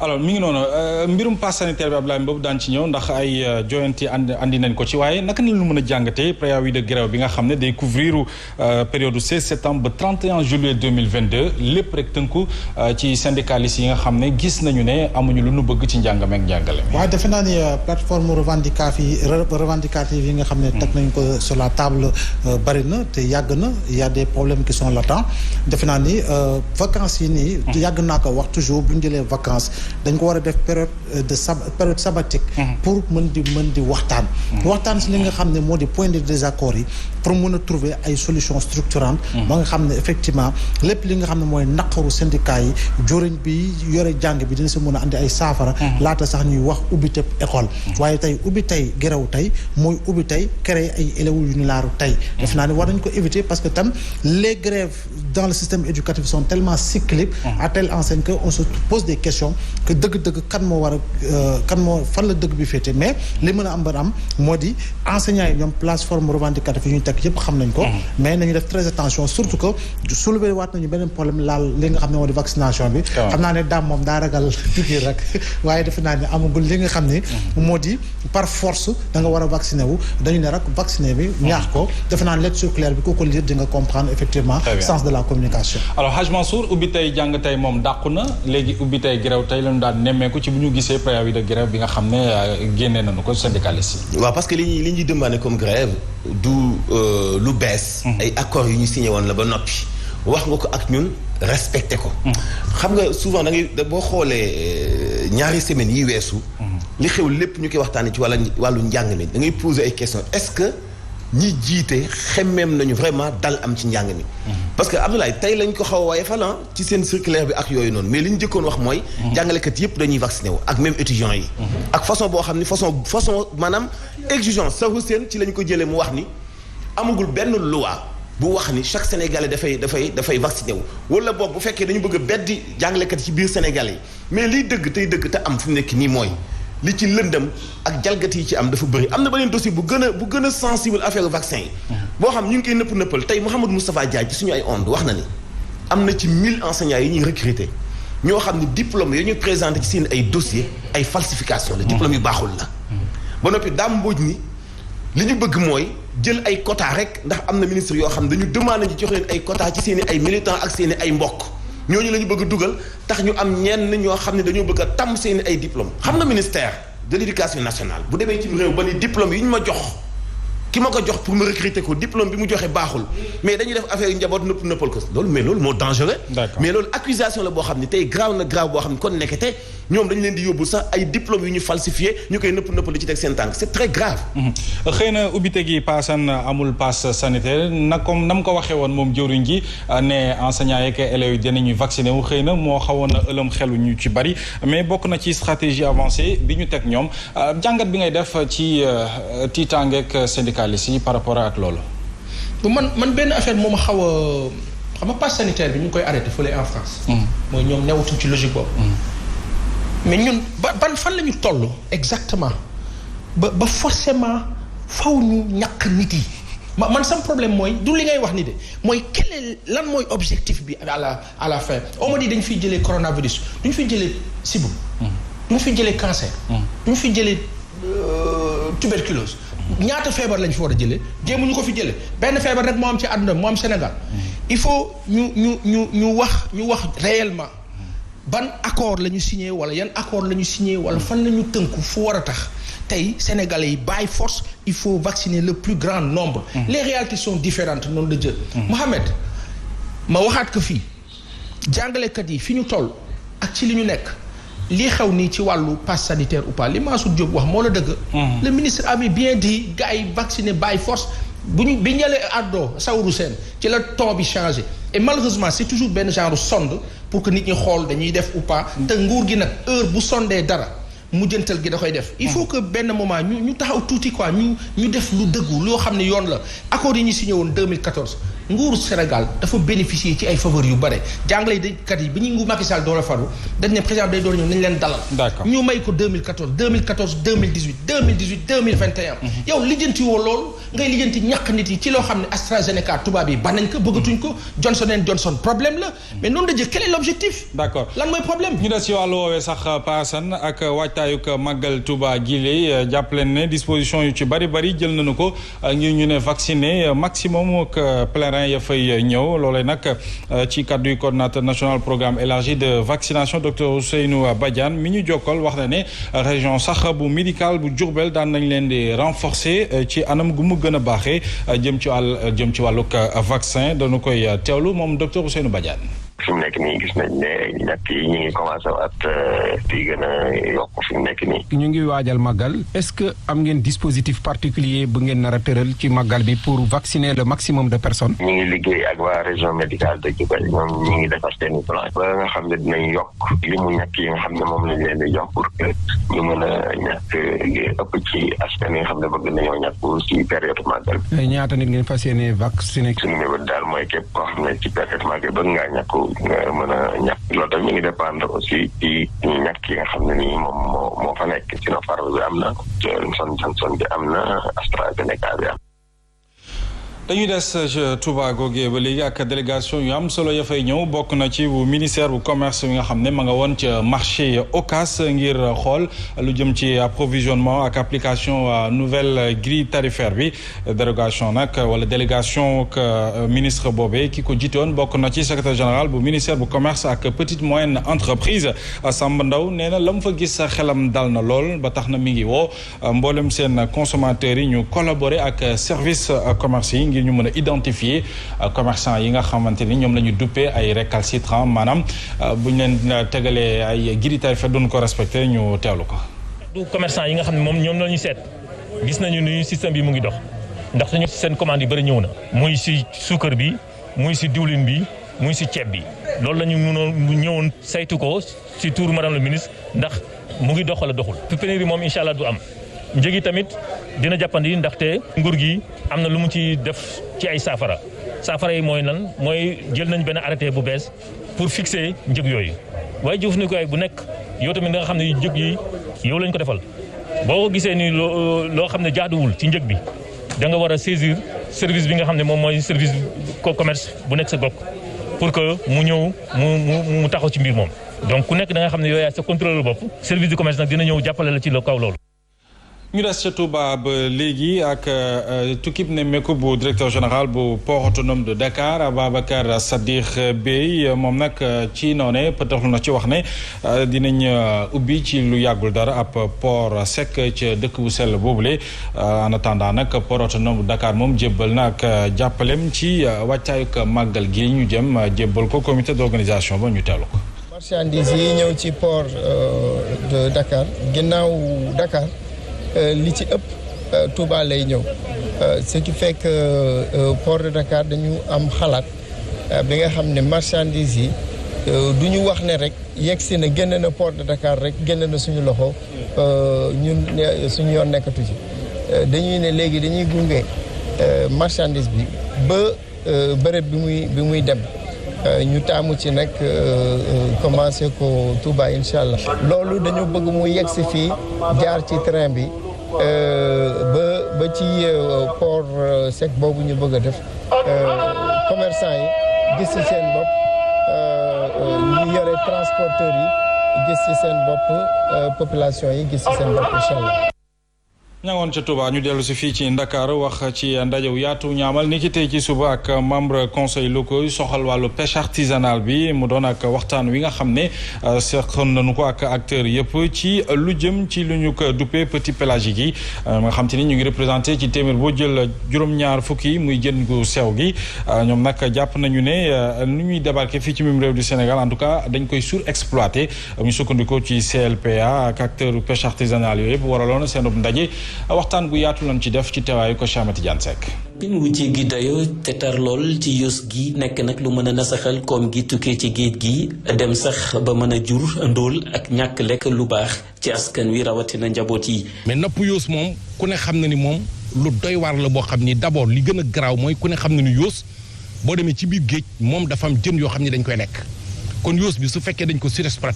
alors mi ngi noonu mbirum pass sanitaire bi Abdoulaye Mboup daan ci ñëw ndax ay joyanti andi nañ ko ci waaye naka la ñu mën a jàngatee préavis de grève bi nga xam ne day couvrir période 16 septembre ba 31 juillet 2022 lépp rek tënku ci syndicalistes yi nga xam ne gis nañu ne amuñu lu nu bëgg ci njàngame ak njàngale mi. waaye defe naa ni plateforme revendicative yi nga xam ne teg nañ ko sur la table bari na te yàgg na il y a des problèmes qui sont latents defe naa ni vacances yi nii yàgg naa ko wax toujours bu ñu jëlee vacances dañ ko war a def période sabbatique pour mën di waxtaan si li nga xam ne moo di point de désaccord yi pour mën a trouver ay solutions structurantes ba nga xam ne effectivement lépp li nga xam ne mooy naqaru syndicat yi joriñ bi yore jàng bi dina si mën a andi ay saafara laata sax ñuy wax ubbi tëb école waaye tey ubbi tey gerew tey mooy ubbi tey créer ay élèves yu ñu laaru tey def naa ne war nañ ko éviter parce que tam les grèves dans le système éducatif sont tellement cycliques à telle enseigne que on se pose des questions que dëgg-dëgg kan moo fan la dëgg bi féete mais li mën a am ba am moo di enseignants yi ñoom plateforme revendicative yi ñu teg yëpp xam nañ ko mais nañu def très attention surtout que soulever waat nañu beneen problème laal li nga xam ne moo di vaccination bi xam naa ne daam moom daa ragal piqûre rek waaye defe naa ne amagul li nga xam ne moo di par force da nga war a vacciner wu dañu ne rek vacciner bi ñaax ko defe naa ne lettre circulaire bi ku ko lire di nga comprendre effectivement sens de la communication. alors Hadj Mansour ubbi tey jàng tey moom dàqu na léegi ubbi tey grève tey lañu daan nemmeeku ci bu ñu gisee préavis de grève bi nga xam ne génnee nañu ko syndicalistes yi. waaw parce que li ñuy demandé comme grève du lu bees. ay accords yu ñu signé woon la ba noppi wax nga ko ak ñun respecté ko. xam nga souvent da ngay boo xoolee ñaari semaines yi weesu. li xew lépp ñu koy waxtaanee ci wàllu njàng mi da ngay poser ay questions est-ce que ñi jiite xemmeem nañu vraiment dal am ci njàng mi. parce que Abdoulaye tey lañ ko xaw a waaye falan ci seen circulaire bi ak yooyu noonu mais li ñu jëkkoon wax mooy. jàngalekat yëpp dañuy vacciné wu ak même étudiants yi. ak façon boo xam ni façon maanaam exigence sa Hussein ci lañ ko jëlee mu wax ni amagul benn loi bu wax ni chaque Sénégalais dafay vacciné wu. wala boog bu fekkee dañu bëgg a beddi jàngalekat ci biir Sénégal yi mais liy dëgg tey dëgg te am fi mu nekk nii mooy. li ci lëndëm ak jalgati yi ci am dafa bëri am na beneen dossier bu gën a sensible affaire vaccin yi. boo xam ñu ngi koy nëppal tey Mouhamadou Moustapha Diagne ci suñu ay ondes wax na ni am na ci 1000 enseignants yi ñuy recruter ñoo xam ne diplôme yi ñuy présenté ci seen ay dossiers ay falsification la. diplôme yu baaxul la. ba noppi daam mbooj ni li ñu bëgg mooy jël ay quota rek ndax am na ministre yoo xam ne dañu demandé ñu jox leen ay quota ci seen i ay militants ak seen i ay mbokk. ñooñu la ñu bëgg a dugal tax ñu am ñenn ñoo xam ne dañoo bëgg a tàmm seen ay diplôme xam nga ministère de l'éducation nationale bu demee ci réew ba ni diplôme yi ñu ma jox ki ma ko jox pour me recruter ko diplôme bi mu joxe baaxul mais dañuy def affaire yu njaboot nëppal ko loolu moo dangereux. mais loolu accusation la boo xam ne tey grave na grave boo xam ne kon nekkete ñoom dañu leen di yóbbu sax ay diplôme yu ñu falsifié ñu koy nëppal di ci teg seen tànk c'est très grave. xëy na ubbite gi paasan amul pass sanitaire comme nam ko waxee woon moom jëwriñ ji ne enseignants yeeg élèves yi dinañu vacciné wu xëy na moo xawoon a ëlëm xelu ñu ci bari mais bokk na ci stratégie avancée bi ñu teg ñoom jàngat bi ngay def ci tiitangeeg syndicalistes yi par rapport ak loolu. man benn affaire moom xaw a xam nga pass sanitaire bi ñu ngi koy arrêté fële en France. mooy ñoom newatuñ ci logique boobu. mais ñun ban fan la ñu toll exactement ba forcément faw ñu ñàkk nit yi man sam problème mooy du li ngay wax ni de mooy lan mooy objectif bi à la fin on m'a dit dañu fiy jëlee coronavirus duñu fiy jëlee sibu duñu fiy jëlee cancer duñu fiy jëlee tuberculose ñaata feebar lañ fi war a jëlee jéemuñu ko fi jëlee benn feebar rek moo am ci àdduna moo am Sénégal il faut ñu wax réellement ban accord la ñu signé wala yan accord la ñu signé wala fan la ñu tënku fu war a tax tey Sénégalais yi by force il faut vacciner le plus grand nombre. Les réalités sont différentes noonu la jël. Mohamed ma waxaat ko fii jàngalekat yi fi ñu toll ak ci li ñu nekk lii xew nii ci wàllu passe sanitaire ou pas li Mansour Diop wax moo la dëgg. Le ministre avait bien dit gars yi vacciner by force bi ñëlee àddoo Saourou Sène ci la ton bi changé. et malheureusement c'est toujours benn genre sonde pour que nit ñi xool dañuy def ou pas te nguur gi nag heure bu sondee dara mujjantal gi da koy def il faut que benn moment ñu taxaw tuuti quoi ñu def lu dëggu loo xam ne yoon la accord yi ñu signé woon 2014 nguuru Sénégal dafa bénéficier ci ay faveurs yu bare jàngalekat yi bi ñuy nguur Macky Sall door a faru dañ ne président day door a ñëw nañ leen dalal. d'accord ñu may ko 2014 2018 2021. yow lijjanti woo loolu ngay lijjanti ñàkk nit yi ci loo xam ne AstraZeneca tubaab yi banañ ko bëggatuñ ko Johnson & Johnson problème la mais noonu la jël quel est l'objectif. d'accord lan mooy problème. ñu des ci wàllu woowee sax paasan ak waajtaayug màggal Touba gile jàpp leen ne disposition yu ci bari jël nañu ko ngir ñu ne vacciner maximum ak pèlerin ya fay ñëw loolee nag ci kaddu yu coordinateur national programme élargi de vaccination docteur Ousseynou Badiane mi ñu jokkal wax na ne région sax bu médical bu Diourbel daan nañ leen di renforcer ci anam gu mu gën a baaxee jëm ci wàllug vaccin dañu koy teewlu moom docteur Ousseynou Badiane. fi mu nekk nii gis nañ ne ñàkk yi ñu ngi commencé waat di gën a yokk fi mu nekk nii. ñu ngi waajal màggal est-ce que am ngeen dispositif particulier bu ngeen nar a tëral ci màggal bi pour vacciner le maximum de personnes. ñu ngi liggéey ak waa région médicale de Diourbel ñoom ñu ngi defar seen plan ba nga xam ne dinañ yokk li mu ñàkk yi nga xam ne moom lañ leen di jox pour que ñu mën a ñàkk li ëpp ci askan yi nga xam ne bëgg nañoo ñàkk ci période màggal bi. ñaata nit ngeen fas yéene vacciner. suñu mébét daal mooy képp koo xam ne ci période màggal bëgg ngaa ñàkk nga mën a ñàkk loolu tamit ñu ngi dépendre aussi ci ñàkk yi nga xam ne nii moom moo fa nekk Sinopharm bi am na Johnson bi am na AstraZeneca bi am. dañuy des Touba googee ba léegi ak délégation yu am solo ya fay ñëw bokk na ci bu ministère bu commerce bi nga xam ne ma nga woon ca marché Ocass ngir xool lu jëm ci approvisionnement ak application nouvelle grille tarifaire bi dérogation nag wala délégation ak ministre boobee ki ko jiite woon bokk na ci secrétaire général bu ministère bu commerce ak petite moyenne entreprise Samba Ndaw nee na la mu fa gis xelam dal na lool ba tax na mi ngi woo mboolem seen consommateurs yi ñu collaborer ak service commerce yi ngir ñu mën a identifier commerçant yi nga xamante ni ñoom la ñu duppee ay récalcitrants maanaam bu ñu leen tegalee ay grille tarifaire duñ ko respecté ñu teewlu ko. du commerçant yi nga xam ne moom ñoom la ñu seet gis nañu ni système bi mu ngi dox ndax suñu seen commande yi bëri ñëw na. muy si suukar bi muy si diwlin bi muy si ceeb bi loolu la ñu mënoon ñëwoon saytu ko si tour madame le ministre ndax mu ngi dox wala doxul. pénurie moom incha allah du am. njëgi tamit dina jàppandi ndaxte nguur gi am na lu mu ci def ci ay saafara yi mooy lan mooy jël nañ benn arrêté bu bees pour fixer njëg yooyu waaye jëfandikuwaay bu nekk yow tamit da nga xam ne njëg yi yow lañ ko defal boo ko gisee ni loo xam ne jaaduwul ci njëg bi da nga war a saisir service bi nga xam ne moom mooy service commerce bu nekk sa gox pour que mu ñëw mu taxaw ci mbir moom donc ku nekk da nga xam ne yow yaa sa contrôleur bopp service du commerce nag dina ñëw jàppale la ci lo kaw loolu. ñu des ca Touba ba léegi ak tukkib nemmeeku bu directeur général bu port autonome de Dakar Ababacar Sadikh Bèye moom nag ci noone pëtaxlu na ci wax ne dinañ ubbi ci lu yàggul dara ab port sec ca dëkk bu sell boobule en attendant nag port autonome bu Dakar moom jébbal na ak jàppalem ci wàccaayuk màggal gi ñu jëm jébbal ko comité d'organisation ba ñu teelu ko. marchandises yi ñëw ci port de Dakar ginnaaw Dakar li ci ëpp Touba lay ñëw ce qui fait que port de Dakar dañu am xalaat bi nga xam ne marchandises yi du ñu wax ne rek yegsi na génn na port de Dakar rek génn na suñu loxo ñun suñu yoon nekkatu ci dañuy ne léegi dañuy gunge marchandise bi ba bërëb bi muy dem ñu taamu ci nag commencé ko Touba incha allah. loolu dañu bëgg mu yegsi fii jaar ci train bi ba ci port sec boobu ñu bëgg a def commerçant yi gis ci seen bopp ñu yore transporteurs yi gis ci seen bopp population yi gis ci seen bopp incha allah. ñangoon ca Touba ñu dellu si fii ci Ndakaaru wax ci ndajew yaatu ñaamal ni ki tey ci suba ak membre conseil locaux yi soxal wàllu pêche artisanale bi mu doon ak waxtaan wi nga xam ne seqoon nañu ko ak acteurs yëpp ci lu jëm ci lu ñu ko duppee petit pélagique yi nga xam te ni ñu ngi représenté ci téeméer boo jël juróom-ñaar fukki yi muy jën gu sew gi ñoom nag jàpp nañu ne nu ñuy débarqué fii ci même réew du Sénégal en tout cas dañ koy surexploité ñu sukkandikoo ci CLPA ak acteur pêche artisanale yooyu yëpp waraloon seen ndaje waxtaan gu yaatu lañ ci def ci teewaayu ko Chamati Diane Seck. pin wu jéggi dayo te tar lool ci yos gi nekk nag lu mën a nasaxal koom gi tukkee ci géej gi dem sax ba mën a jur ndóol ak ñàkk lekk lu baax ci askan wi rawatina njaboot yi. mais napp yoos moom ku ne xam na ni moom lu doy waar la boo xam ni d'abord li gën a garaaw mooy ku ne xam na ni yoos boo demee ci biir géej moom dafa am jën yoo xam ne dañ koy lekk kon yoos bi su fekkee dañ ko surexploité